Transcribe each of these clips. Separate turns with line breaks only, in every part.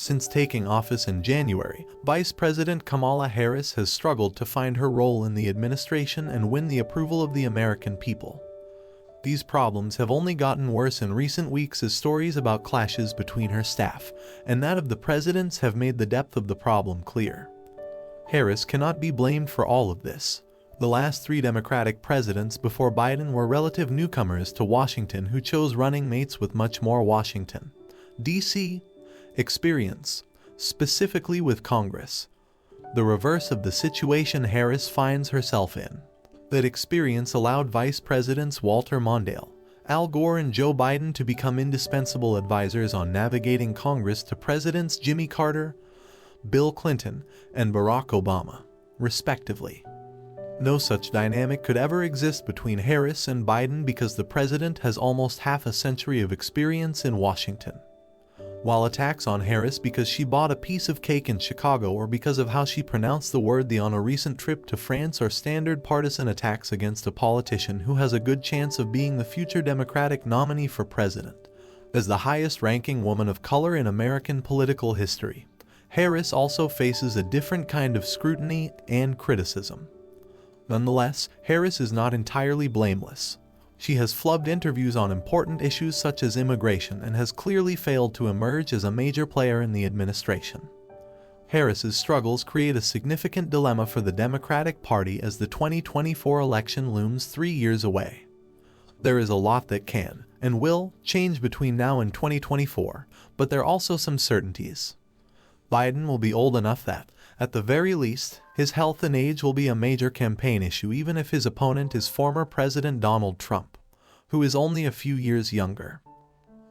Since taking office in January, Vice President Kamala Harris has struggled to find her role in the administration and win the approval of the American people. These problems have only gotten worse in recent weeks as stories about clashes between her staff and that of the presidents have made the depth of the problem clear. Harris cannot be blamed for all of this. The last 3 Democratic presidents before Biden were relative newcomers to Washington who chose running mates with much more Washington, D.C. experience, specifically with Congress. The reverse of the situation Harris finds herself in. That experience allowed Vice Presidents Walter Mondale, Al Gore and Joe Biden to become indispensable advisors on navigating Congress to Presidents Jimmy Carter, Bill Clinton, and Barack Obama, respectively. No such dynamic could ever exist between Harris and Biden because the president has almost half a century of experience in Washington. While attacks on Harris because she bought a piece of cake in Chicago or because of how she pronounced the word "the" on a recent trip to France are standard partisan attacks against a politician who has a good chance of being the future Democratic nominee for president. As the highest-ranking woman of color in American political history, Harris also faces a different kind of scrutiny and criticism. Nonetheless, Harris is not entirely blameless. She has flubbed interviews on important issues such as immigration and has clearly failed to emerge as a major player in the administration. Harris's struggles create a significant dilemma for the Democratic Party as the 2024 election looms 3 years away. There is a lot that can, and will, change between now and 2024, but there are also some certainties. Biden will be old enough that, at the very least, his health and age will be a major campaign issue even if his opponent is former President Donald Trump, who is only a few years younger.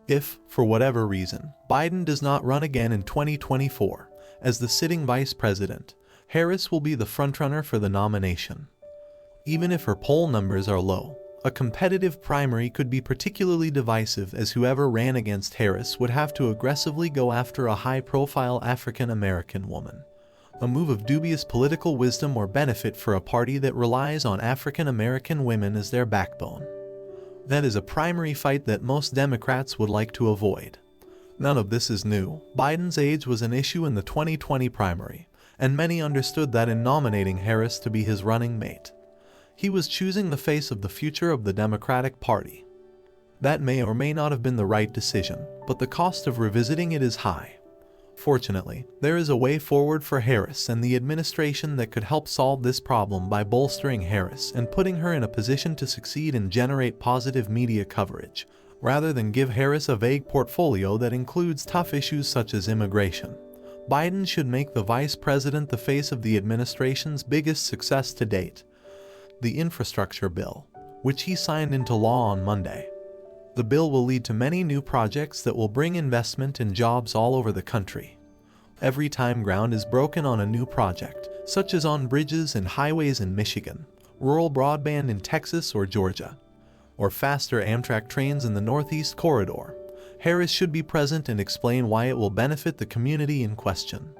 If, for whatever reason, Biden does not run again in 2024, as the sitting vice president, Harris will be the frontrunner for the nomination. Even if her poll numbers are low, a competitive primary could be particularly divisive as whoever ran against Harris would have to aggressively go after a high-profile African-American woman. A move of dubious political wisdom or benefit for a party that relies on African-American women as their backbone. That is a primary fight that most Democrats would like to avoid. None of this is new. Biden's age was an issue in the 2020 primary, and many understood that in nominating Harris to be his running mate. He was choosing the face of the future of the Democratic Party. That may or may not have been the right decision, but the cost of revisiting it is high. Fortunately, there is a way forward for Harris and the administration that could help solve this problem by bolstering Harris and putting her in a position to succeed and generate positive media coverage, rather than give Harris a vague portfolio that includes tough issues such as immigration. Biden should make the vice president the face of the administration's biggest success to date, the infrastructure bill, which he signed into law on Monday. The bill will lead to many new projects that will bring investment and jobs all over the country. Every time ground is broken on a new project, such as on bridges and highways in Michigan, rural broadband in Texas or Georgia, or faster Amtrak trains in the Northeast Corridor, Harris should be present and explain why it will benefit the community in question.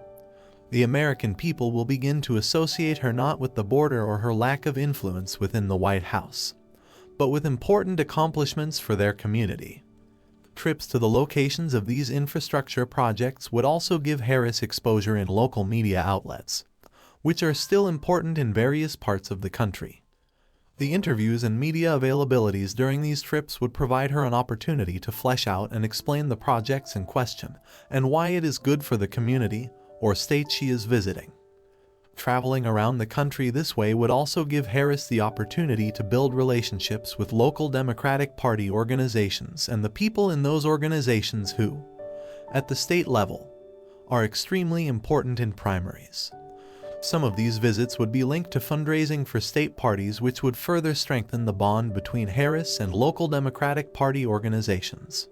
The American people will begin to associate her not with the border or her lack of influence within the White House, but with important accomplishments for their community. Trips to the locations of these infrastructure projects would also give Harris exposure in local media outlets, which are still important in various parts of the country. The interviews and media availabilities during these trips would provide her an opportunity to flesh out and explain the projects in question and why it is good for the community or state she is visiting. Traveling around the country this way would also give Harris the opportunity to build relationships with local Democratic Party organizations and the people in those organizations who, at the state level, are extremely important in primaries. Some of these visits would be linked to fundraising for state parties, which would further strengthen the bond between Harris and local Democratic Party organizations.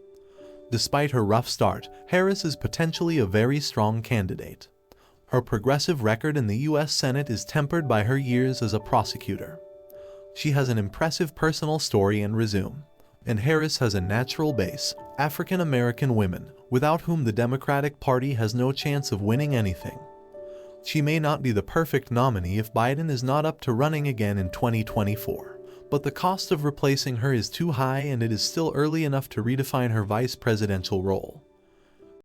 Despite her rough start, Harris is potentially a very strong candidate. Her progressive record in the U.S. Senate is tempered by her years as a prosecutor. She has an impressive personal story and resume, and Harris has a natural base, African-American women, without whom the Democratic Party has no chance of winning anything. She may not be the perfect nominee if Biden is not up to running again in 2024, but the cost of replacing her is too high and it is still early enough to redefine her vice presidential role.